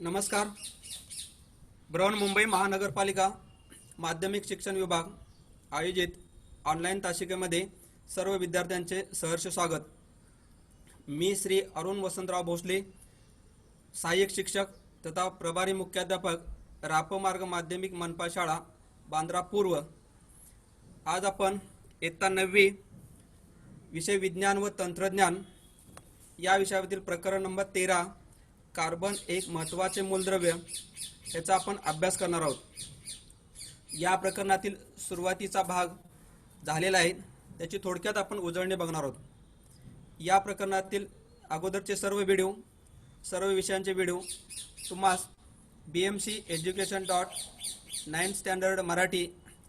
नमस्कार. बृहन्मुंबई महानगरपालिका माध्यमिक शिक्षण विभाग आयोजित ऑनलाईन तासिकेमध्ये सर्व विद्यार्थ्यांचे सहर्ष स्वागत. मी श्री अरुण वसंतराव भोसले, सहाय्यक शिक्षक तथा प्रभारी मुख्याध्यापक, रापमार्ग माध्यमिक मनपा शाळा बांद्रा पूर्व. आज आपण इयत्ता 9वी विषय विज्ञान व तंत्रज्ञान या विषयातील प्रकरण नंबर 13 कार्बन एक महत्त्वाचे मूलद्रव्य याचा आपण अभ्यास करणार आहोत. या प्रकरणातील सुरुवातीचा भाग झालेला आहे, त्याची थोडक्यात आपण उजळणी बघणार आहोत. या प्रकरणातील अगोदरचे सर्व विषयांचे व्हिडिओ तुम्हास BMC Education.9 स्टँडर्ड मराठी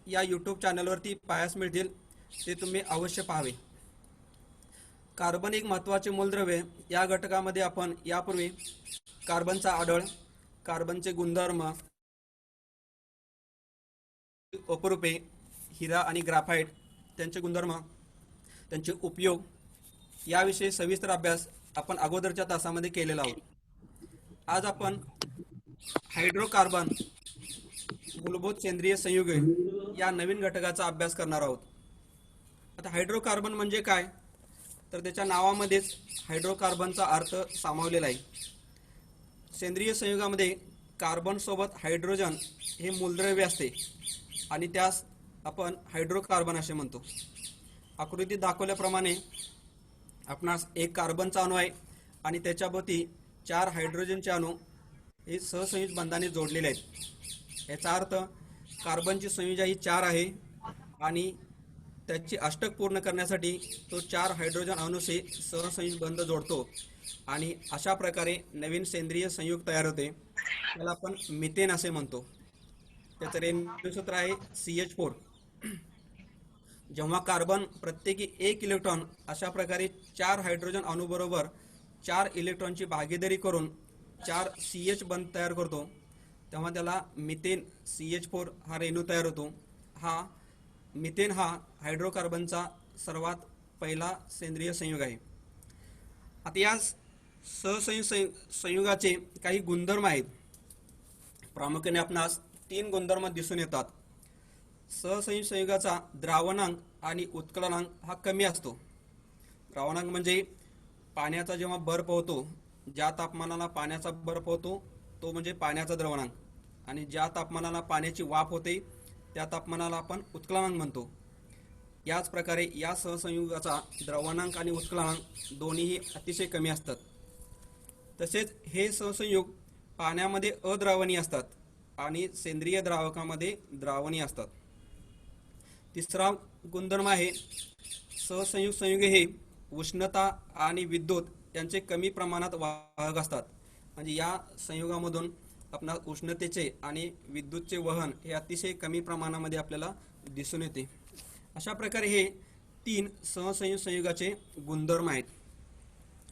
या यूट्यूब चॅनलवरती पाहायला मिळतील, ते तुम्ही अवश्य पाहावे. कार्बन एक महत्त्वाचे मूलद्रव्य या घटकामध्ये आपण यापूर्वी कार्बनचा आढळ, कार्बनचे गुणधर्म, अपरूपे, हिरा आणि ग्राफाइट त्यांचे गुणधर्म, त्यांचे उपयोग याविषयी सविस्तर अभ्यास आपण अगोदरच्या तासामध्ये केलेला आहोत. आज आपण हायड्रोकार्बन मूलभूत सेंद्रिय संयुगे या नवीन घटकाचा अभ्यास करणार आहोत. आता हायड्रोकार्बन म्हणजे काय, तर त्याच्या नावामध्येच हायड्रोकार्बनचा अर्थ सामावलेला आहे. सेंद्रिय संयुगामध्ये कार्बन सोबत हायड्रोजन हे मूलद्रव्य असते आणि त्यास आपण हायड्रोकार्बन असे म्हणतो. आकृतीत दाखवल्याप्रमाणे आपणास एक कार्बनचा अणू आहे आणि त्याच्याभोवती 4 हायड्रोजनचे अणू हे सहसंयुज बंधाने जोडलेले आहेत. याचा अर्थ कार्बनची संयुजा ही 4 आहे आणि त्याची अष्टक पूर्ण करण्यासाठी तो 4 हायड्रोजन अणूशी सहसंयुज बंध जोडतो आणि अशा प्रकारे नवीन सेंद्रिय संयुग तयार होते. त्याला आपण मिथेन असे म्हणतो. त्याचं रेणूसूत्र आहे CH4. जेव्हा कार्बन प्रत्येकी 1 इलेक्ट्रॉन अशा प्रकारे 4 हायड्रोजन अणूबरोबर 4 इलेक्ट्रॉनची भागीदारी करून 4 CH बंध तयार करतो, तेव्हा त्याला मिथेन CH4 हा रेणू तयार होतो. मिथेन हा हायड्रोकार्बनचा सर्वात पहिला सेंद्रिय संयुग आहे. आता या संयुगाचे काही गुणधर्म आहेत. प्रामुख्याने आपणास 3 गुणधर्म दिसून येतात. सहसंयुग संयुगाचा द्रावणांक आणि उत्कलनांक हा कमी असतो. द्रावणांक म्हणजे पाण्याचा जेव्हा बर्फ होतो, ज्या तापमानाला पाण्याचा बर्फ होतो तो म्हणजे पाण्याचा द्रवणांक, आणि ज्या तापमानाला पाण्याची वाफ होते त्या तापमानाला आपण उत्कलनांक म्हणतो. याच प्रकारे या सहसंयुगाचा द्रवणांक आणि उत्कलनांक दोन्हीही अतिशय कमी असतात. तसेच हे सहसंयुग पाण्यामध्ये अद्रावणीय असतात आणि सेंद्रिय द्रावकामध्ये द्रावणीय असतात. तिसरा गुणधर्म आहे सहसंयुग संयुगे हे उष्णता आणि विद्युत यांचे कमी प्रमाणात वाहक असतात. म्हणजे या संयुगामधून आपणास उष्णतेचे आणि विद्युतचे वहन हे अतिशय कमी प्रमाणामध्ये आपल्याला दिसून येते. अशा प्रकारे हे 3 सहसंयुग संयुगाचे गुणधर्म आहेत.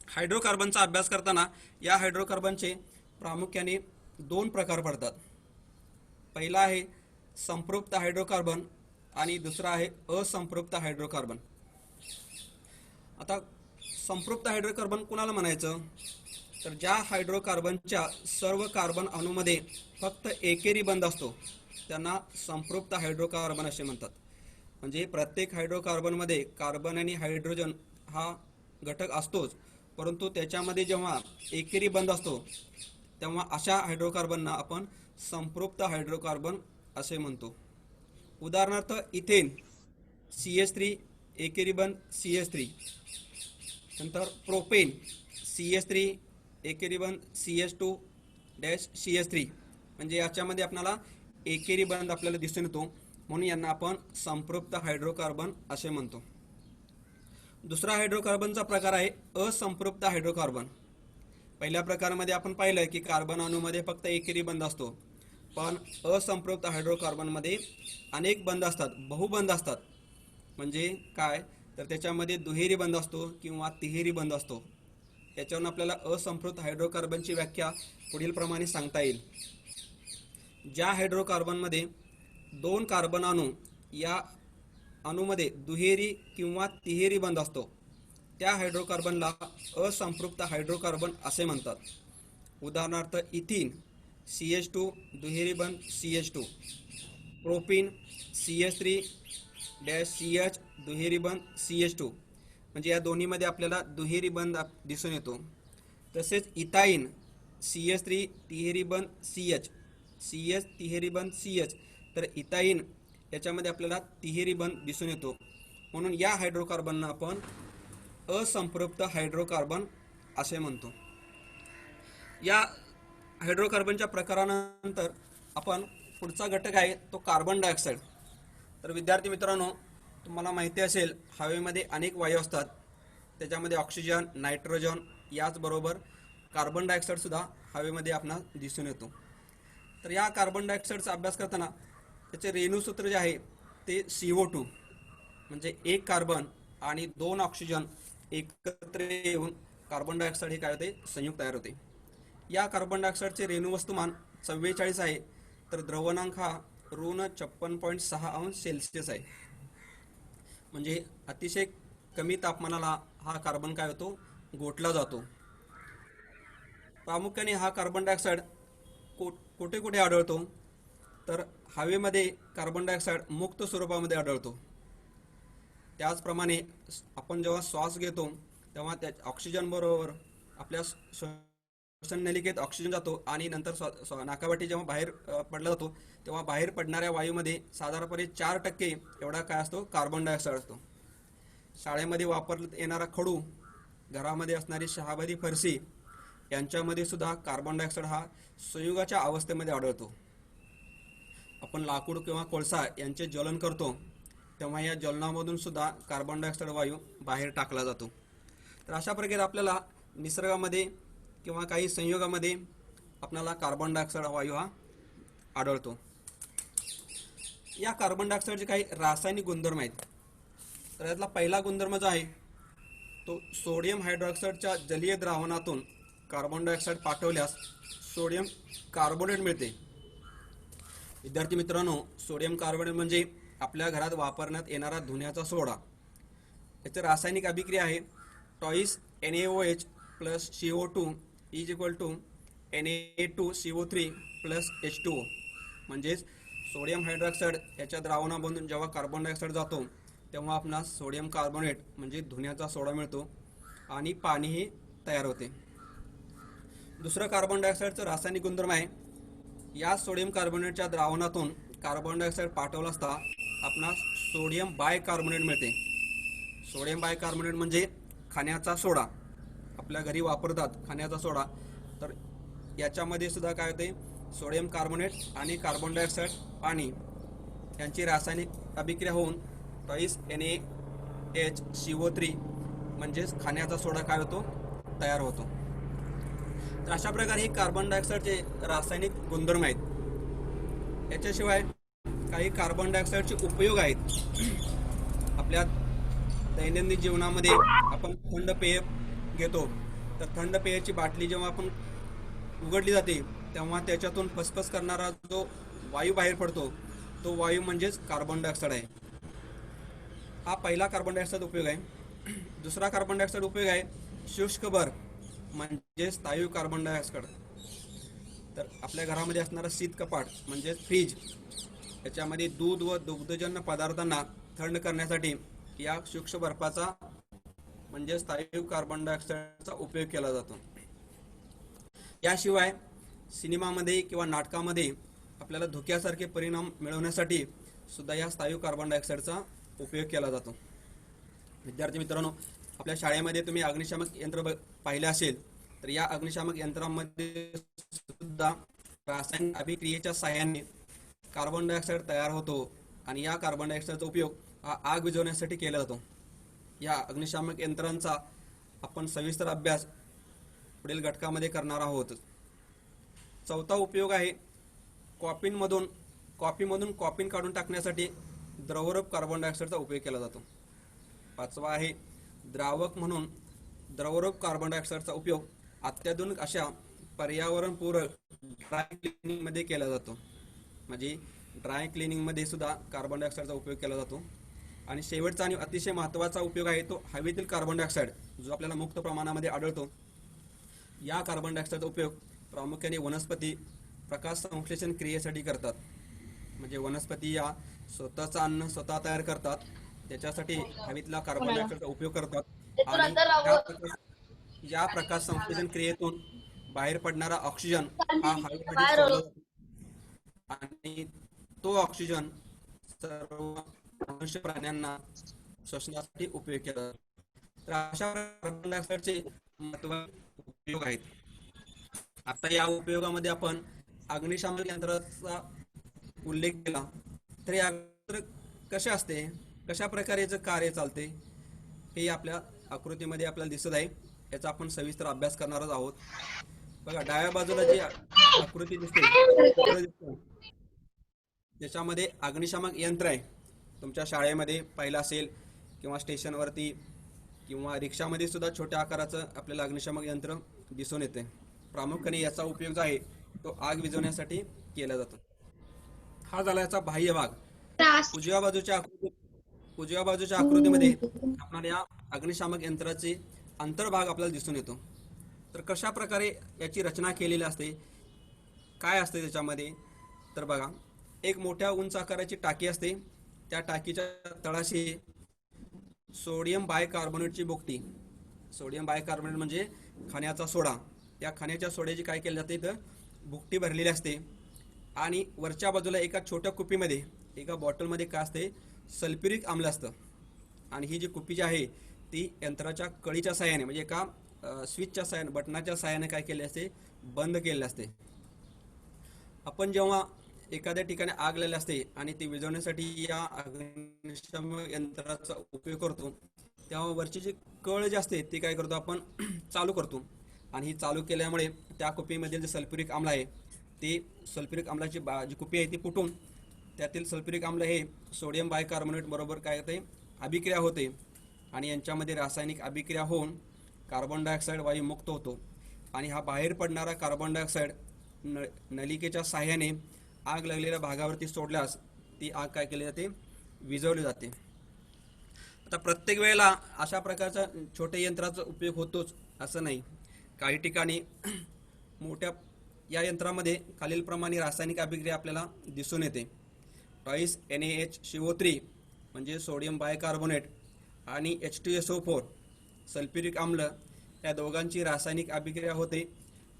हायड्रोकार्बनचा अभ्यास करताना या हायड्रोकार्बनचे प्रामुख्याने 2 प्रकार पडतात. पहिला आहे संपृक्त हायड्रोकार्बन आणि दुसरा आहे असंपृक्त हायड्रोकार्बन. आता संपृक्त हायड्रोकार्बन कुणाला म्हणायचं, तर ज्या हायड्रोकार्बनच्या सर्व कार्बन अणूमध्ये फक्त एकेरी बंध असतो त्यांना संपृक्त हायड्रोकार्बन असे म्हणतात. म्हणजे प्रत्येक हायड्रोकार्बनमध्ये कार्बन आणि हायड्रोजन हा घटक असतोच, परंतु त्याच्यामध्ये जेव्हा एकेरी बंध असतो तेव्हा अशा हायड्रोकार्बनना आपण संपृक्त हायड्रोकार्बन असे म्हणतो. उदाहरणार्थ इथेन CH3 एकेरी बंध CH3, नंतर प्रोपेन CH3 एकेरी बंध CH2-CH3, म्हणजे याच्यामध्ये आपल्याला एकेरी बंध आपल्याला दिसून येतो, म्हणून यांना आपण संपृक्त हायड्रोकार्बन असे म्हणतो. दुसरा हायड्रोकार्बनचा प्रकार आहे असंपृक्त हायड्रोकार्बन. पहिल्या प्रकारामध्ये आपण पाहिलं की कार्बन अणूमध्ये फक्त एकेरी बंध असतो, पण असंपृक्त हायड्रोकार्बनमध्ये अनेक बंध असतात, बहुबंध असतात. म्हणजे काय, तर त्याच्यामध्ये दुहेरी बंध असतो किंवा तिहेरी बंध असतो. याच्यावरून आपल्याला असंपृक्त हायड्रोकार्बनची व्याख्या पुढील प्रमाणे सांगता येईल. ज्या हायड्रोकार्बनमध्ये 2 कार्बन अणू या अणूमध्ये दुहेरी किंवा तिहेरी बंध असतो त्या हायड्रोकार्बनला असंपृक्त हायड्रोकार्बन असे म्हणतात. उदाहरणार्थ इथीन CH2 दुहेरी बंध CH2, propene CH3 dash CH दुहेरी बंध CH2, म्हणजे या दोन्हीमध्ये आपल्याला दुहेरी बंध दिसून येतो. तसेच इथाईन CH3 तिहेरी बंध CH, CH तिहेरी बंध CH, तर इथाईन याच्यामध्ये आपल्याला तिहेरी बंध दिसून येतो. म्हणून या हायड्रोकार्बनला आपण असंपृक्त हायड्रोकार्बन असे म्हणतो. या हायड्रोकार्बनच्या प्रकारानंतर आपण पुढचा घटक आहे तो कार्बन डायऑक्साईड. तर विद्यार्थी मित्रांनो, तुम्हाला माहिती असेल हवेमध्ये अनेक वायू असतात, त्याच्यामध्ये ऑक्सिजन, नायट्रोजन, याचबरोबर कार्बन डायऑक्साईड सुद्धा हवेमध्ये आपणास दिसून येतो. तर या कार्बन डायऑक्साईडचा अभ्यास करताना त्याचे रेणूसूत्र जे आहे ते CO2, म्हणजे एक कार्बन आणि 2 ऑक्सिजन एकत्र येऊन कार्बन डायऑक्साईड हे काय होते, संयुक्त तयार होते. या कार्बन डायऑक्साईडचे रेणू वस्तुमान 44 आहे, तर द्रवणांक हा -56.6 अंश सेल्सिअस आहे. म्हणजे अतिशय कमी तापमानाला हा कार्बन काय होतो, गोठला जातो. प्रामुख्याने हा कार्बन डायऑक्साईड कुठे कुठे आढळतो, तर हवेमध्ये कार्बन डायऑक्साईड मुक्त स्वरूपामध्ये आढळतो. त्याचप्रमाणे आपण जेव्हा श्वास घेतो तेव्हा त्या ऑक्सिजन बरोबर आपल्या श्वसन नलिकेत ऑक्सिजन जातो आणि नंतर नाकावाटी जेव्हा बाहेर पडला जातो तेव्हा बाहेर पडणाऱ्या वायूमध्ये साधारणपणे 4% एवढा काय असतो, कार्बन डायऑक्साईड असतो. शाळेमध्ये वापरण्यात येणारा खडू, घरामध्ये असणारी शहाबादी फरशी यांच्यामध्ये सुद्धा कार्बन डायऑक्साईड हा संयुगाच्या अवस्थेमध्ये आढळतो. आपण लाकूड किंवा कोळसा यांचे ज्वलन करतो तेव्हा या ज्वलनामधून सुद्धा कार्बन डायऑक्साईड वायू बाहेर टाकला जातो. तर अशा प्रकारे आपल्याला निसर्गामध्ये किंवा काही संयोगामध्ये आपल्याला कार्बन डायऑक्साईड वायू हा आढळतो. या कार्बन डायऑक्साईडचे काही रासायनिक गुणधर्म आहेत. तर यातला पहिला गुणधर्म जो आहे तो सोडियम हायड्रॉक्साईडच्या जलीय द्रावणातून कार्बन डायऑक्साईड पाठवल्यास सोडियम कार्बोनेट मिळते. विद्यार्थी मित्रांनो, सोडियम कार्बोनेट म्हणजे आपल्या घरात वापरण्यात येणारा धुण्याचा सोडा. याची रासायनिक अभिक्रिया आहे twice NaOH plus CO2 is equal to Na2CO3 plus H2O. म्हणजेच सोडियम हायड्रॉक्साईड याच्या द्रावणामधून जेव्हा कार्बन डायऑक्साईड जातो तेव्हा आपणास सोडियम कार्बोनेट म्हणजे धुण्याचा सोडा मिळतो आणि पाणीही तयार होते. दुसरं कार्बन डायऑक्साईडचं रासायनिक गुणधर्म आहे, या सोडियम कार्बोनेटच्या द्रावणातून कार्बन डायऑक्साईड पाठवला असता आपणास सोडियम बायकार्बोनेट मिळते. सोडियम बायकार्बोनेट म्हणजे खाण्याचा सोडा, आपल्या घरी वापरतात खाण्याचा सोडा. तर याच्यामध्ये सुद्धा काय होते, सोडियम कार्बोनेट आणि कार्बन डायऑक्साईड पाणी यांची रासायनिक अभिक्रिया होऊन टॉईस NaHCO3 म्हणजेच खाण्याचा सोडा काय होतो, तयार होतो. तर अशा प्रकारे हे कार्बन डायऑक्साईडचे रासायनिक गुणधर्म आहेत. याच्याशिवाय काही कार्बन डायऑक्साईडचे उपयोग आहेत. आपल्या दैनंदिन जीवनामध्ये आपण थंड पेय घेतो, तर थंड पेयाची बाटली जेव्हा आपण उघडली जाते तेव्हा त्याच्यातून फसफस करणारा जो वायू बाहेर पडतो तो वायू म्हणजेच कार्बन डायऑक्साईड आहे. हा पहिला कार्बन डायऑक्साईड उपयोग आहे. दुसरा कार्बन डायऑक्साईड उपयोग आहे शुष्क बर म्हणजे स्थायू कार्बन डायऑक्साईड. तर आपल्या घरामध्ये असणारा शीत कपाट म्हणजे फ्रीज, याच्यामध्ये दूध व दुग्धजन्य पदार्थांना थंड करण्यासाठी या सूक्ष्म बर्फाचा म्हणजे स्थायू कार्बन डायऑक्साईडचा उपयोग केला जातो. याशिवाय सिनेमामध्ये किंवा नाटकामध्ये आपल्याला धुक्यासारखे परिणाम मिळवण्यासाठी सुद्धा या स्थायू कार्बन डायऑक्साईडचा उपयोग केला जातो. विद्यार्थी मित्रांनो, आपल्या शाळेमध्ये तुम्ही अग्निशामक यंत्र पाहिले असेल, तर या अग्निशामक यंत्रामध्ये सुद्धा रासायनिक अभिक्रियेच्या साहाय्याने कार्बन डायऑक्साईड तयार होतो आणि या कार्बन डायऑक्साईडचा उपयोग हा आग विझवण्यासाठी केला जातो. या अग्निशामक यंत्रांचा आपण सविस्तर अभ्यास पुढील घटकामध्ये करणार आहोत. चौथा उपयोग आहे कॉफीमधून कॉफीन काढून टाकण्यासाठी द्रवरूप कार्बन डायऑक्साईडचा उपयोग केला जातो. पाचवा आहे द्रावक म्हणून द्रवरूप कार्बन डायऑक्साईडचा उपयोग अत्याधुनिक अशा पर्यावरणपूरक ड्राय क्लिनिंगमध्ये केला जातो. म्हणजे ड्राय क्लिनिंगमध्ये सुद्धा कार्बन डायऑक्साईडचा उपयोग केला जातो. आणि शेवटचा आणि अतिशय महत्त्वाचा उपयोग आहे तो हवेतील कार्बन डायऑक्साईड जो आपल्याला मुक्त प्रमाणामध्ये आढळतो. या कार्बन डायऑक्साईडचा उपयोग प्रामुख्याने वनस्पती, प्रकाश संश्लेषण क्रियेसाठी करतात. म्हणजे वनस्पती या स्वतःचं अन्न स्वतः तयार करतात, त्याच्यासाठी हवेतला कार्बन कोणाला डायऑक्साईडचा उपयोग करतात. येतो आणि नंतर या प्रकाश संश्लेषण क्रियेतून बाहेर पडणारा ऑक्सिजन हा हवेमध्ये बाहेर सोडला जातो आणि तो ऑक्सिजन सर्व मनुष्य प्राण्यांना श्वसनासाठी उपयोग केला जातो. तर अशा कार्बन डायऑक्साईडचे महत्त्वाचे उपयोग आहेत. आता या उपयोगामध्ये आपण अग्निशामक यंत्राचा उल्लेख केला, तर या यंत्र कसे असते, कशा प्रकारे याचं कार्य चालते, हे आपल्या आकृतीमध्ये आपल्याला दिसत आहे. याचा आपण सविस्तर अभ्यास करणारच आहोत. बघा, डाव्या बाजूला जी आकृती दिसते, चित्र दिसतं, त्याच्यामध्ये अग्निशामक यंत्र आहे. तुमच्या शाळेमध्ये पाहिलं असेल किंवा स्टेशनवरती किंवा रिक्षामध्ये सुद्धा छोट्या आकाराचं आपल्याला अग्निशामक यंत्र दिसून येते. प्रामुख्याने याचा उपयोग जो आहे तो आग विझवण्यासाठी केला जातो. हा झाला याचा बाह्य भाग. उजव्या बाजूच्या आकृतीमध्ये आपल्याला या अग्निशामक यंत्राचे अंतर्भाग आपल्याला दिसून येतो. तर कशा प्रकारे याची रचना केलेली असते, काय असते त्याच्यामध्ये, तर बघा, एक मोठ्या उंच आकाराची टाकी असते. त्या टाकीच्या तळाशी सोडियम बायकार्बोनेटची भुकटी, सोडियम बायकार्बोनेट म्हणजे खाण्याचा सोडा, या खाण्याच्या सोड्याची काय केली जाते, तर भुकटी भरलेली असते. आणि वरच्या बाजूला एका छोट्या कुपीमध्ये, एका बॉटलमध्ये काय असते, सल्फ्युरिक आम्ल असतं. आणि ही जी कुपी जी आहे ती यंत्राच्या कळीच्या साहाय्याने, म्हणजे एका स्विचच्या साहाय्याने, बटनाच्या साहाय्याने काय केले असते, बंद केलेले असते. आपण जेव्हा एखाद्या ठिकाणी आग लागली असते आणि ती विझवण्यासाठी या अग्निशामक यंत्राचा उपयोग करतो, तेव्हा वरची जी कळ जी असते ती काय करतो आपण चालू करतो. आणि ही चालू केल्यामुळे त्या कुपीमधील जे सल्फ्युरिक आम्ल आहे, ते सल्फ्युरिक आम्लाची जी कुपी आहे ती फुटून त्यातील सल्फ्युरिक आम्ल हे सोडियम बायकार्बोनेट बरोबर काय होते, अभिक्रिया होते. आणि यांच्यामध्ये रासायनिक अभिक्रिया होऊन कार्बन डायऑक्साईड वायू मुक्त होतो. आणि हा बाहेर पडणारा कार्बन डायऑक्साईड नलिकेच्या साह्याने आग लागलेल्या भागावरती सोडल्यास ती आग काय केली जाते, विझवली जाते. आता प्रत्येक वेळेला अशा प्रकारच्या छोट्या यंत्राचा उपयोग होतोच असं नाही. काही ठिकाणी मोठ्या या यंत्रामध्ये खालीलप्रमाणे रासायनिक अभिक्रिया आपल्याला दिसून येते. ट्वाईस NaHCO3 म्हणजे सोडियम बायकार्बोनेट आणि H2SO4 सल्फ्युरिक आम्ल, या दोघांची रासायनिक अभिक्रिया होते.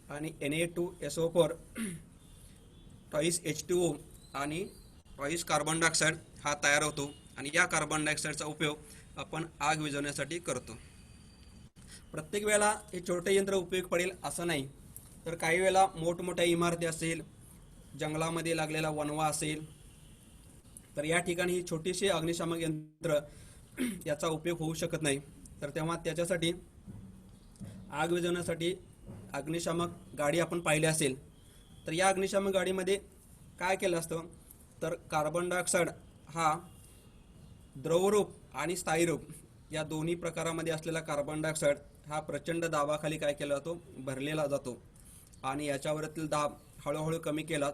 आणि Na2SO4 ट्वाईस H2O आणि ट्वाईस कार्बन डायऑक्साईड हा तयार होतो. आणि या कार्बन डायऑक्साईडचा उपयोग आपण आग विझवण्यासाठी करतो. प्रत्येक वेळेला हे छोटे यंत्र उपयोग पडेल असं नाही. तर काही वेळेला मोठमोठ्या इमारती असेल, जंगलामध्ये लागलेला वणवा असेल, तर या ठिकाणी ही छोटीशी अग्निशामक यंत्र याचा उपयोग होऊ शकत नाही. तर तेव्हा त्याच्यासाठी आग विझवण्यासाठी अग्निशामक गाडी आपण पाहिली असेल, तर या अग्निशामक गाडीमध्ये काय केलं असतं, तर कार्बन डायऑक्साईड हा द्रवरूप आणि स्थायी रूप या दोन्ही प्रकारामध्ये असलेला कार्बन डायऑक्साईड हा प्रचंड दाबाखाली काय केला जातो, भरलेला जातो. आणि याच्यावरील दाब हळूहळू कमी केला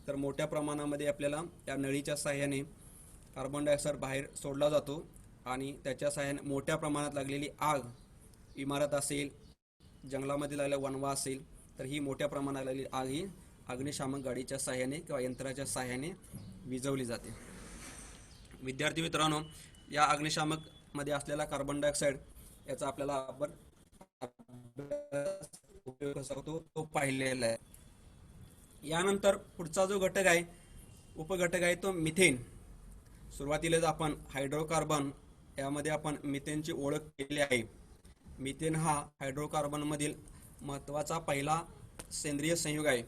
तर मोठ्या प्रमाणामध्ये आपल्याला या नळीच्या साह्याने कार्बन डायऑक्साईड बाहेर सोडला जातो. आणि त्याच्या साह्याने मोठ्या प्रमाणात लागलेली आग, इमारत असेल, जंगलामध्ये लागलेला वणवा असेल, तर ही मोठ्या प्रमाणात लागलेली आग ही अग्निशामक गाडीच्या साह्याने किंवा यंत्राच्या साह्याने विझवली जाते. विद्यार्थी मित्रांनो, या अग्निशामक मध्ये असलेला कार्बन डायऑक्साईड याचा आपल्याला आपण उपयोग कसा होतो तो पाहिलेला आहे. यानंतर पुढचा जो घटक आहे, उपघटक आहे, तो मिथेन. सुरुवातीलाच आपण हायड्रोकार्बन यामध्ये आपण मिथेनची ओळख केली आहे. मिथेन हा हायड्रोकार्बन मधील महत्त्वाचा पहिला सेंद्रिय संयुग आहे.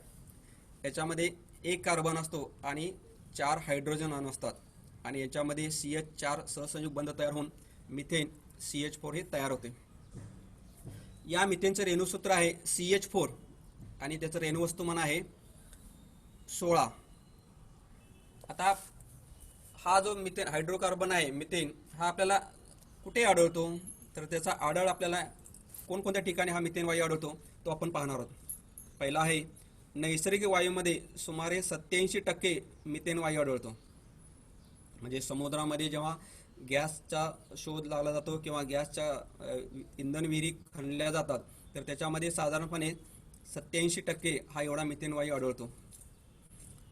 याच्यामध्ये एक कार्बन असतो आणि 4 हायड्रोजन अणू असतात. आणि याच्यामध्ये CH4 सहसंयुग बंध तयार होऊन मिथेन CH4 हे तयार होते. या मिथेनचं रेणुसूत्र आहे CH4 आणि त्याचं रेणुवस्तुमान आहे 16. आता हा जो मिथेन हायड्रोकार्बन आहे, मिथेन हा आपल्याला कुठे आढळतो, तर त्याचा आढळ आपल्याला कोणकोणत्या ठिकाणी हा मिथेन वायू आढळतो तो आपण पाहणार आहोत. पहिला आहे, नैसर्गिक वायूमध्ये सुमारे 87% मिथेन वायू आढळतो. म्हणजे समुद्रामध्ये जेव्हा गॅसचा शोध लावला जातो किंवा गॅसच्या इंधन विहिरी खणल्या जातात, तर त्याच्यामध्ये साधारणपणे 87% हा एवढा मिथेन वायू आढळतो.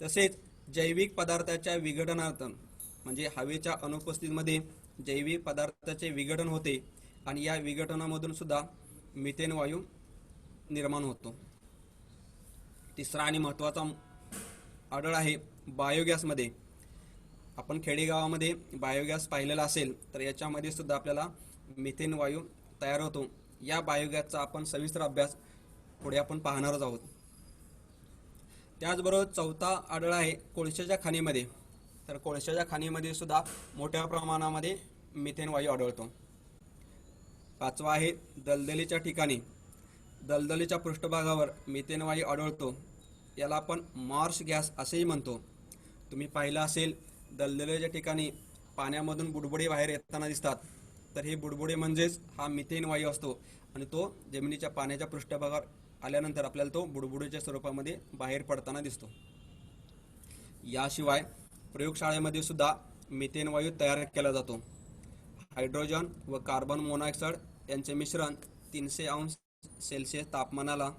तसेच जैविक पदार्थाच्या विघटनार्थ म्हणजे हवेच्या अनुपस्थितीमध्ये जैविक पदार्थाचे विघटन होते आणि या विघटनामधून सुद्धा मिथेन वायू निर्माण होतो. तिसरा आणि महत्त्वाचा आढळ आहे बायोगॅसमध्ये. आपण खेडेगावामध्ये बायोगॅस पाहिलेला असेल तर याच्यामध्ये सुद्धा आपल्याला मिथेन वायू तयार होतो. या बायोगॅसचा आपण सविस्तर अभ्यास पुढे आपण पाहणारच आहोत. त्याचबरोबर चौथा आढळ आहे कोळशाच्या खाणीमध्ये. तर कोळशाच्या खाणीमध्ये सुद्धा मोठ्या प्रमाणामध्ये मिथेन वायू आढळतो. पाचवा आहे दलदलीच्या ठिकाणी. दलदलीच्या पृष्ठभागावर मिथेन वायू आढळतो. याला आपण मार्श गॅस असेही म्हणतो. तुम्ही पाहिलं असेल दलदलीच्या ठिकाणी पाण्यामधून बुडबुडे बाहेर येताना दिसतात, तर हे बुडबुडे म्हणजेच हा मिथेन वायू असतो आणि तो जमिनीच्या पाण्याच्या पृष्ठभागावर आल्यानंतर आपल्याला तो बुडबुडेच्या स्वरूपामध्ये बाहेर पडताना दिसतो. याशिवाय प्रयोगशाळेमध्ये सुद्धा मिथेन वायू तयार केला जातो. हायड्रोजन व कार्बन मोनॉक्साईड यांचे मिश्रण 300 अंश सेल्सिअस तापमानाला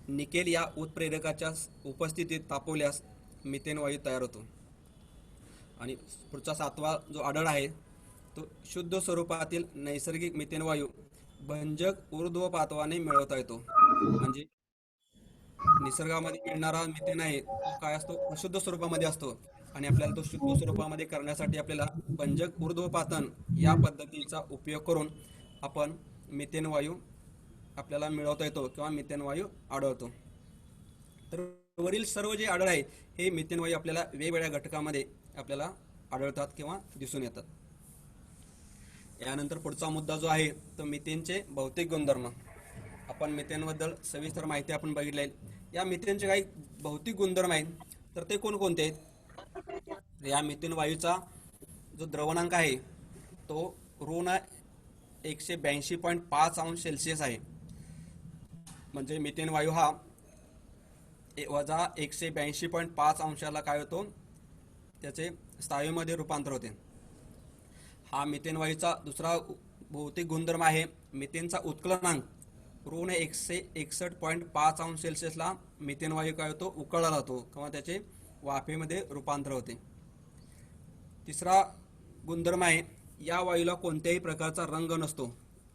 निकेल या उत्प्रेरकाच्या उपस्थितीत तापवल्यास मिथेन वायू तयार होतो. आणि पुढचा सातवा जो आढळ आहे तो शुद्ध स्वरूपातील नैसर्गिक मिथेन वायू भंजक ऊर्ध्वपातवाने मिळवता येतो. म्हणजे निसर्गामध्ये मिळणारा मिथेन आहे तो काय असतो, अशुद्ध स्वरूपामध्ये असतो आणि आपल्याला तो शुद्ध स्वरूपामध्ये करण्यासाठी आपल्याला भंजक ऊर्ध्वपातन या पद्धतीचा उपयोग करून आपण मिथेन वायू आपल्याला मिळवता येतो किंवा मिथेन वायू आढळतो. तर वरील सर्व जे आढळ आहे हे मिथेन वायू आपल्याला वेगवेगळ्या घटकामध्ये आपल्याला आढळतात किंवा दिसून येतात. यानंतर पुढचा मुद्दा जो आहे तो मिथेनचे भौतिक गुणधर्म. आपण मिथेनबद्दल सविस्तर माहिती आपण बघितली आहे. या मिथेनचे काही भौतिक गुणधर्म आहेत, तर ते कोणकोणते आहेत? या मिथेन वायूचा जो द्रवणांक आहे तो ऋण 182.5 अंश सेल्सिअस आहे. म्हणजे मिथेन वायू हा वजा 182.5 अंशाला काय होतो, त्याचे स्थायूमध्ये रूपांतर होते. हा मिथेन वायूचा दुसरा भौतिक गुणधर्म आहे मिथेनचा उत्कलनांक. ऋण 161.5 अंश सेल्सिअसला मिथेन वायू काय होतो, उकळला जातो किंवा त्याचे वाफेमध्ये रूपांतर होते. तिसरा गुणधर्म आहे या वायूला कोणत्याही प्रकारचा रंग नसतो.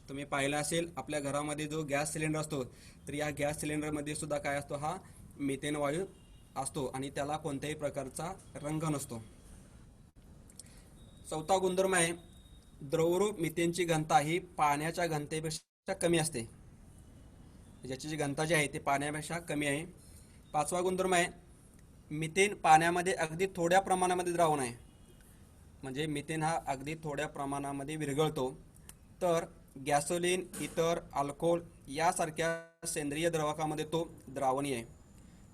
तुम्ही पाहिलं असेल आपल्या घरामध्ये जो गॅस सिलेंडर असतो तर या गॅस सिलेंडरमध्ये सुद्धा काय असतो, हा मिथेन वायू असतो आणि त्याला कोणत्याही प्रकारचा रंग नसतो. चौथा गुणधर्म आहे द्रवरूप मिथेनची घनता ही पाण्याच्या घनतेपेक्षा कमी असते. ज्याची जी घनता जी आहे ती पाण्यापेक्षा कमी आहे. पाचवा गुणधर्म आहे मिथेन पाण्यामध्ये अगदी थोड्या प्रमाणामध्ये द्रावण आहे. म्हणजे मिथेन हा अगदी थोड्या प्रमाणामध्ये विरघळतो. तर गॅसोलीन, इतर अल्कोहोल यासारख्या सेंद्रिय द्रावकामध्ये तो द्रावणीय आहे.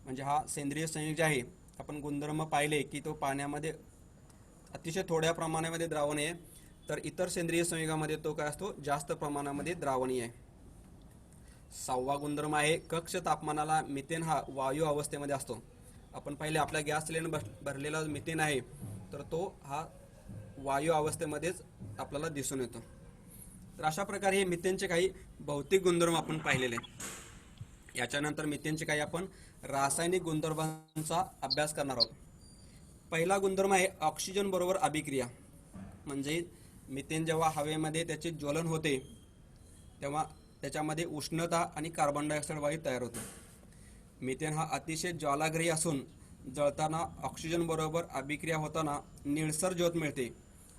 म्हणजे हा सेंद्रिय संयुग जे आहे आपण गुणधर्म पाहिले की तो पाण्यामध्ये अतिशय थोड्या प्रमाणामध्ये द्रावणीय आहे, तर इतर सेंद्रिय संयुगामध्ये तो काय असतो, जास्त प्रमाणामध्ये द्रावणीय आहे. सहावा गुणधर्म आहे कक्ष तापमानाला मिथेन हा वायू अवस्थेमध्ये असतो. आपण पाहिले आपल्या गॅस सिलेंडर भरलेला मिथेन आहे तर तो हा वायू अवस्थेमध्येच आपल्याला दिसून येतो. तर अशा प्रकारे हे मिथेनचे काही भौतिक गुणधर्म आपण पाहिलेले. याच्यानंतर मिथेनचे काही आपण रासायनिक गुणधर्मांचा अभ्यास करणार आहोत. पहिला गुणधर्म आहे ऑक्सिजन बरोबर अभिक्रिया. म्हणजे मिथेन जेव्हा हवेमध्ये त्याचे ज्वलन होते तेव्हा त्याच्यामध्ये उष्णता आणि कार्बन डायऑक्साईड वायू तयार होतो. मिथेन हा अतिशय ज्वालाग्रही असून जळताना ऑक्सिजन बरोबर अभिक्रिया होताना निळसर ज्योत मिळते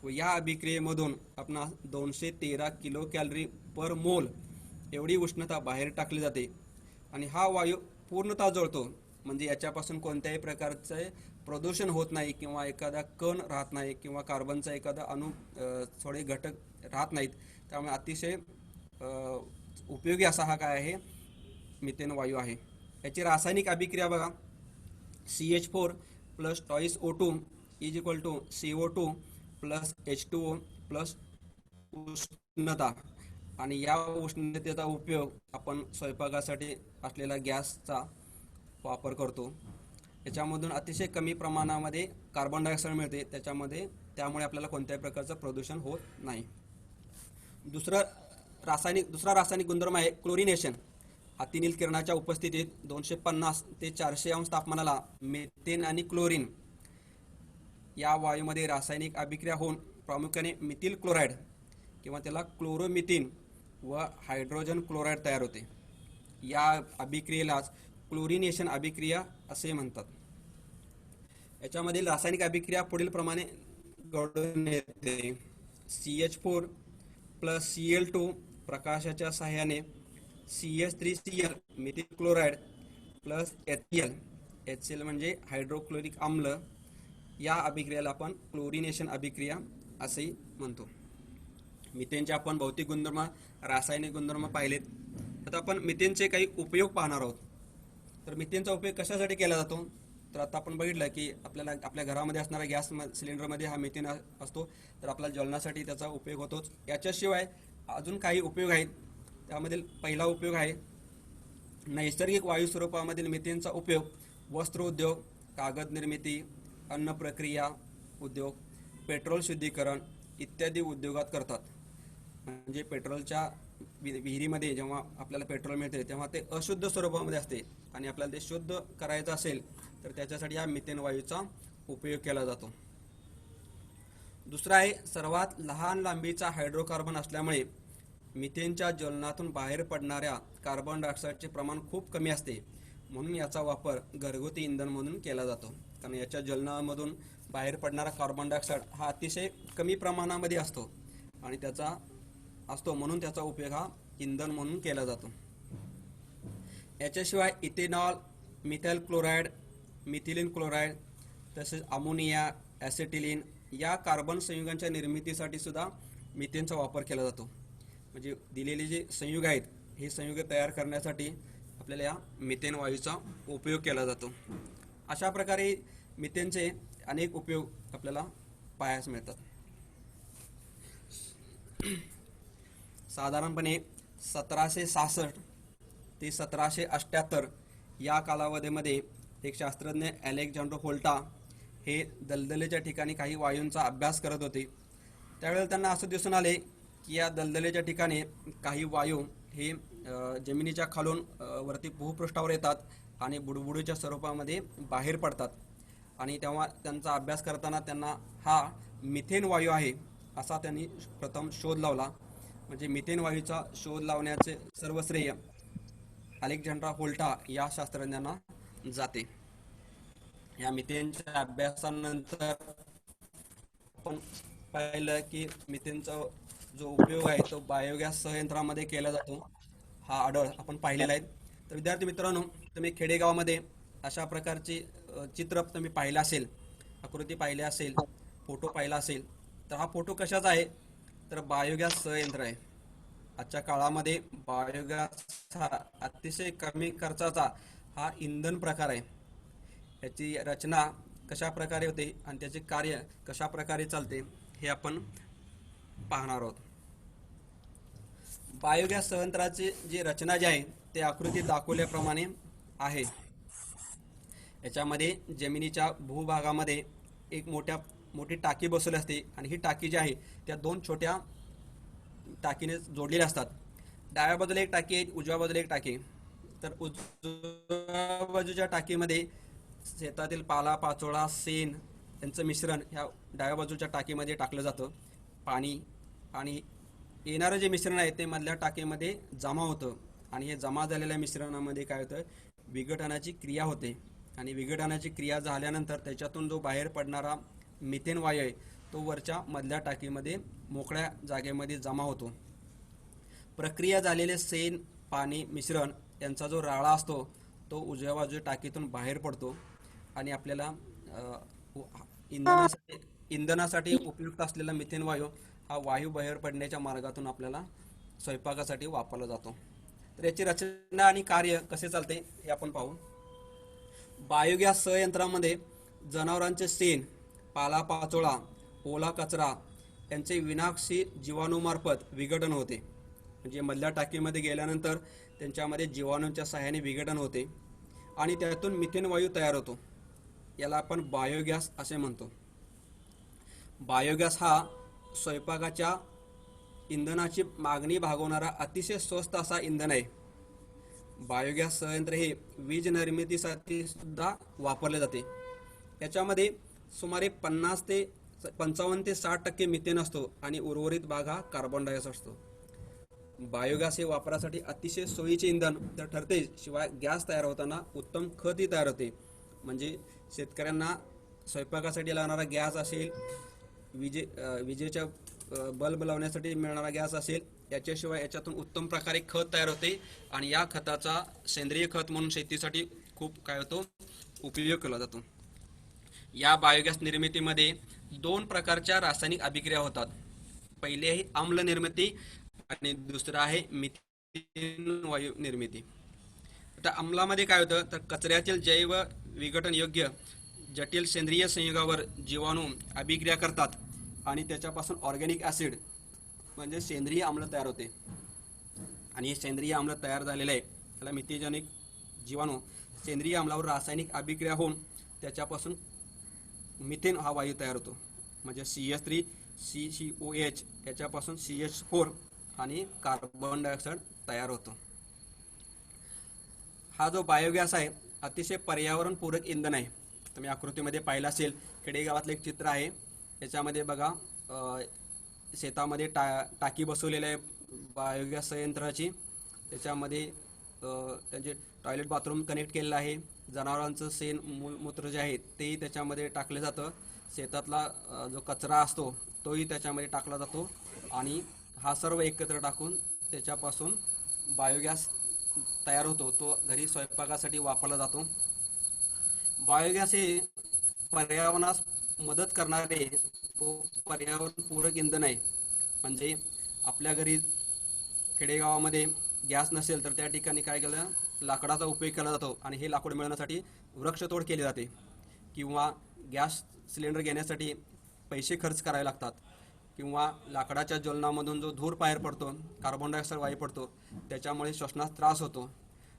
व या अभिक्रियेमधून आपणास 213 किलो कॅलरी पर मोल एवढी उष्णता बाहेर टाकली जाते आणि हा वायू पूर्णतः जळतो. म्हणजे याच्यापासून कोणत्याही प्रकारचे प्रदूषण होत नाही किंवा एखादा कण राहत नाही किंवा कार्बनचा एखादा अणू थोडे घटक राहत नाहीत. त्यामुळे अतिशय उपयोगी असा हा काय आहे मिथेन वायू आहे. याची रासायनिक अभिक्रिया बघा, CH4 plus twice O2 is equal to CO2 plus H2O plus उष्णता. आणि या उष्णतेचा उपयोग आपण स्वयंपाकासाठी असलेला गॅसचा वापर करतो. याच्यामधून अतिशय कमी प्रमाणामध्ये कार्बन डायऑक्साईड मिळते त्यामुळे आपल्याला कोणत्याही प्रकारचं प्रदूषण होत नाही. दुसरा रासायनिक गुणधर्म आहे क्लोरिनेशन. अतिनील किरणाच्या उपस्थितीत 250 ते 400 अंश तापमानाला मिथेन आणि क्लोरीन या वायूमध्ये रासायनिक अभिक्रिया होऊन प्रामुख्याने मिथिल क्लोराईड किंवा त्याला क्लोरोमिथेन व हायड्रोजन क्लोराईड तयार होते. या अभिक्रियेलाच क्लोरिनेशन अभिक्रिया असे म्हणतात. याच्यामधील रासायनिक अभिक्रिया पुढील प्रमाणे घडून येते. CH4 प्लस Cl2 प्रकाशाच्या सहाय्याने CH3Cl methyl chloride plus HCl म्हणजे हायड्रोक्लोरिक आम्ल, या अभिक्रियेला आपण क्लोरिनेशन अभिक्रिया असे म्हणतो. मिथेनचे आपण भौतिक गुणधर्म, रासायनिक गुणधर्म पाहिलेत. आता आपण मिथेनचे काही उपयोग पाहणार आहोत. तर मिथेनचा उपयोग कशासाठी केला जातो? तर आता आपण बघितलं की आपल्याला आपल्या घरामध्ये असणाऱ्या गॅस सिलेंडरमध्ये हा मिथेन असतो, तर आपल्याला ज्वलनासाठी त्याचा उपयोग होतोच. याच्याशिवाय अजून काही उपयोग आहेत. त्यामधील पहिला उपयोग आहे नैसर्गिक वायू स्वरूपामधील मिथेनचा उपयोग वस्त्र उद्योग, कागद निर्मिती, अन्न प्रक्रिया उद्योग, पेट्रोल शुद्धीकरण इत्यादी उद्योगात करतात. म्हणजे पेट्रोलच्या विहिरीमध्ये जेव्हा आपल्याला पेट्रोल मिळते तेव्हा ते अशुद्ध स्वरूपामध्ये असते आणि आपल्याला ते शुद्ध करायचं असेल तर त्याच्यासाठी हा मिथेन वायूचा उपयोग केला जातो. दुसरा आहे सर्वात लहान लांबीचा हायड्रोकार्बन असल्यामुळे मिथेनच्या ज्वलनातून बाहेर पडणाऱ्या कार्बन डायऑक्साईडचे प्रमाण खूप कमी असते, म्हणून याचा वापर घरगुती इंधन म्हणून केला जातो. कारण याच्या ज्वलनामधून बाहेर पडणारा कार्बन डायऑक्साईड हा अतिशय कमी प्रमाणामध्ये असतो आणि म्हणून त्याचा उपयोग हा इंधन म्हणून केला जातो. याच्याशिवाय ethanol, methyl chloride, methylene chloride तसेच अमोनिया, ॲसिटिलीन या कार्बन संयुगांच्या निर्मितीसाठी सुद्धा मिथेनचा वापर केला जातो. म्हणजे दिलेले जे संयुग आहेत हे संयुग तयार करण्यासाठी आपल्याला या मिथेन वायूचा उपयोग केला जातो. अशा प्रकारे मिथेनचे अनेक उपयोग आपल्याला पाहायला मिळतात. साधारणपणे 1766 ते 1778 या कालावधीमध्ये एक शास्त्रज्ञ अलेक्झांड्रो व्होल्टा हे दलदलीच्या ठिकाणी काही वायूंचा अभ्यास करत होते. त्यावेळेला त्यांना असं दिसून आले की या दलदलीच्या ठिकाणी काही वायू हे जमिनीच्या खालून वरती भूपृष्ठावर येतात आणि बुडबुडीच्या स्वरूपामध्ये बाहेर पडतात. आणि तेव्हा त्यांचा अभ्यास करताना त्यांना हा मिथेन वायू आहे असा त्यांनी प्रथम शोध लावला. म्हणजे मिथेन वायूचा शोध लावण्याचे सर्व श्रेय अलेक्झांड्रा व्होल्टा या शास्त्रज्ञांना जाते. या मिथेनच्या अभ्यासानंतर आपण पाहिलं की मिथेनचा जो उपयोग आहे तो बायोगॅस संयंत्रामध्ये केला जातो, हा आढळ आपण पाहिलेला आहे. तर विद्यार्थी मित्रांनो, तुम्ही खेडेगावामध्ये अशा प्रकारची चित्र तुम्ही पाहिलं असेल, आकृती पाहिली असेल, फोटो पाहिला असेल. तर हा फोटो कशाचा आहे? तर बायोगॅस संयंत्र आहे. आजच्या काळामध्ये बायोगॅस हा अतिशय कमी खर्चाचा हा इंधन प्रकार आहे. याची रचना कशा प्रकारे होते आणि त्याचे कार्य कशा प्रकारे चालते हे आपण पाहणार आहोत. बायोगॅस संयंत्राची जी रचना जी आहे ते आकृतीत दाखवल्याप्रमाणे आहे. याच्यामध्ये जमिनीच्या भूभागामध्ये एक मोठी टाकी बसवली असते आणि ही टाकी जी आहे त्या दोन छोट्या टाकीने जोडलेल्या असतात. डाव्या बाजूला एक टाकी आहे, उजव्या बाजूला एक टाकी. तर उजव्या बाजूच्या टाकीमध्ये शेतातील पाला पाचोळा, शेण यांचं मिश्रण ह्या डाव्या बाजूच्या टाकीमध्ये टाकलं जातं. पाणी आणि येणारं जे मिश्रण आहे ते मधल्या टाकीमध्ये जमा होतं आणि हे जमा झालेल्या मिश्रणामध्ये काय होतं, विघटनाची क्रिया होते. आणि विघटनाची क्रिया झाल्यानंतर त्याच्यातून जो बाहेर पडणारा मिथेन वायू आहे तो वरच्या मधल्या टाकीमध्ये मोकळ्या जागेमध्ये जमा होतो. प्रक्रिया झालेले शेण, पाणी, मिश्रण यांचा जो राळा असतो तो उजव्या बाजूच्या टाकीतून बाहेर पडतो आणि आपल्याला इंधनासाठी उपयुक्त असलेला मिथेन वायू हा वायू बाहेर पडण्याच्या मार्गातून आपल्याला स्वयंपाकासाठी वापरला जातो. तर याची रचना आणि कार्य कसे चालते हे आपण पाहू. बायोगॅस संयंत्रामध्ये जनावरांचे शेण, पालापाचोळा, ओला कचरा यांचे विनाशी जीवाणूमार्फत विघटन होते. म्हणजे मधल्या टाकीमध्ये गेल्यानंतर त्यांच्यामध्ये जीवाणूंच्या सहाय्याने विघटन होते आणि त्यातून मिथेन वायू तयार होतो. याला आपण बायोगॅस असे म्हणतो. बायोगॅस हा स्वयंपाकाच्या इंधनाची मागणी भागवणारा अतिशय स्वस्त असा इंधन आहे. बायोगॅस संयंत्र हे वीज निर्मितीसाठी सुद्धा वापरले जाते. याच्यामध्ये सुमारे 55 ते 60% मिथेन असतो आणि उर्वरित भाग हा कार्बन डायऑक्साईड असतो. बायोगॅस हे वापरासाठी अतिशय सोयीचे इंधन तर ठरते, शिवाय गॅस तयार होताना उत्तम खतही तयार होते. म्हणजे शेतकऱ्यांना स्वयंपाकासाठी लागणारा गॅस असेल, विजेच्या बल्ब लावण्यासाठी मिळणारा गॅस असेल, याच्याशिवाय याच्यातून उत्तम प्रकारे खत तयार होते आणि या खताचा सेंद्रिय खत म्हणून शेतीसाठी खूप काय होतो, उपयोग केला जातो. या बायोगॅस निर्मितीमध्ये 2 प्रकारच्या रासायनिक अभिक्रिया होतात. पहिली आहे आम्ल निर्मिती आणि दुसरं आहे मिथेन वायू निर्मिती. आता अम्लामध्ये काय होतं, तर कचऱ्यातील जैव विघटन योग्य जटिल सेंद्रिय संयुगावर जीवाणू अभिक्रिया करतात आणि त्याच्यापासून ऑर्गॅनिक ॲसिड म्हणजे सेंद्रिय आम्ल तयार होते. आणि हे सेंद्रिय आम्ल तयार झालेलं आहे त्याला मिथेनजनिक जीवाणू सेंद्रिय आम्लावर रासायनिक अभिक्रिया होऊन त्याच्यापासून मिथेन हा वायू तयार होतो. म्हणजे CH3 CCOH याच्यापासून CH4 आणि कार्बन डायऑक्साईड तयार होतो. हा जो बायोगॅस आहे अतिशय पर्यावरणपूरक इंधन आहे. तुम्ही आकृतीमध्ये पाहिलं असेल, खेडेगावातलं एक चित्र आहे. याच्यामध्ये बघा शेतामध्ये टाकी बसवलेली आहे बायोगॅस संयंत्राची. त्याच्यामध्ये त्यांचे टॉयलेट बाथरूम कनेक्ट केलेलं आहे. जनावरांचं शेण मूत्र जे आहे तेही त्याच्यामध्ये टाकलं जातं. शेतातला जो कचरा असतो तोही त्याच्यामध्ये टाकला जातो आणि हा सर्व एकत्र टाकून त्याच्यापासून बायोगॅस तयार होतो. तो घरी स्वयंपाकासाठी वापरला जातो. बायोगॅस हे पर्यावरणास मदत करणारे पर्यावरणपूरक इंधन आहे. म्हणजे आपल्या घरी खेडेगावामध्ये गॅस नसेल तर त्या ठिकाणी काय केलं, लाकडाचा उपयोग केला जातो आणि हे लाकूड मिळवण्यासाठी वृक्षतोड केली जाते किंवा गॅस सिलेंडर घेण्यासाठी पैसे खर्च करावे लागतात किंवा लाकडाच्या ज्वलनामधून जो धूर बाहेर पडतो, कार्बन डायऑक्साईड वायू पडतो, त्याच्यामुळे श्वसनास त्रास होतो.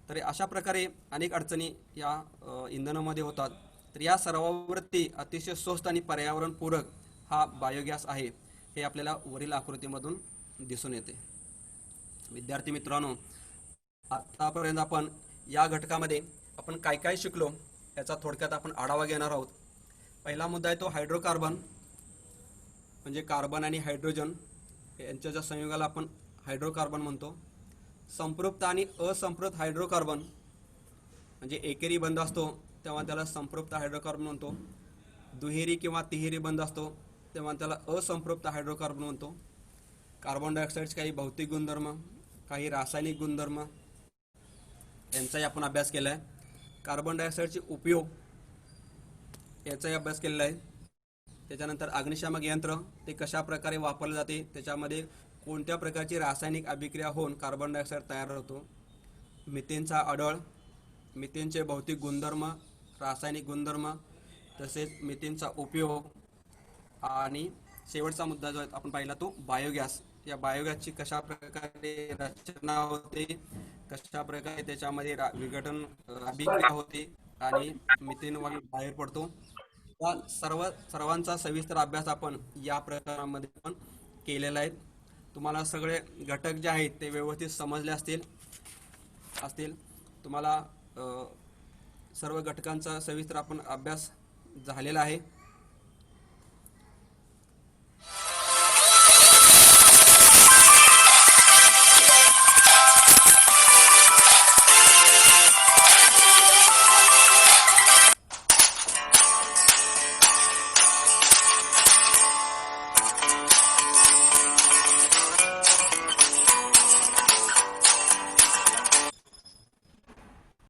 तर अशा प्रकारे अनेक अडचणी या इंधनामध्ये होतात. तर या सर्वावरती अतिशय स्वस्त आणि पर्यावरणपूरक हा बायोगॅस आहे, हे आपल्याला वरील आकृतीमधून दिसून येते. विद्यार्थी मित्रांनो, आतापर्यंत आपण या घटकामध्ये आपण काय काय शिकलो याचा थोडक्यात आपण आढावा घेणार आहोत. पहिला मुद्दा आहे तो हायड्रोकार्बन, म्हणजे कार्बन आणि हायड्रोजन यांच्या संयोगाला आपण हायड्रोकार्बन म्हणतो. संपृक्त आणि असंपृक्त हायड्रोकार्बन, म्हणजे एकेरी बंध असतो तेव्हा त्याला संपृक्त हायड्रोकार्बन म्हणतो. दुहेरी किंवा तिहेरी बंध असतो तेव्हा त्याला असंपृक्त हायड्रोकार्बन म्हणतो. कार्बन डायऑक्साईडचे काही भौतिक गुणधर्म, काही रासायनिक गुणधर्म यांचाही आपण अभ्यास केला आहे. कार्बन डायऑक्साईडचे उपयोग याचाही अभ्यास केलेला आहे. त्याच्यानंतर अग्निशामक यंत्र ते कशा प्रकारे वापरले जाते, त्याच्यामध्ये कोणत्या प्रकारची रासायनिक अभिक्रिया होऊन कार्बन डायऑक्साईड तयार होतो. मिथेनचा आढळ, मिथेनचे भौतिक गुणधर्म, रासायनिक गुणधर्म, तसेच मिथेनचा उपयोग आणि शेवटचा मुद्दा जो आपण पाहिला तो बायोगॅस. या बायोगॅसची कशा प्रकारे रचना होते, कशा प्रकारे त्याच्यामध्ये विघटन अभिक्रिया होते आणि मिथेन वायू बाहेर पडतो. या सर्वांचा सविस्तर अभ्यास आपण या प्रकारामध्ये पण केलेला आहे. तुम्हाला सगळे घटक जे आहेत ते व्यवस्थित समजले असतील. तुम्हाला सर्व घटकांचा सविस्तर आपण अभ्यास झालेला आहे.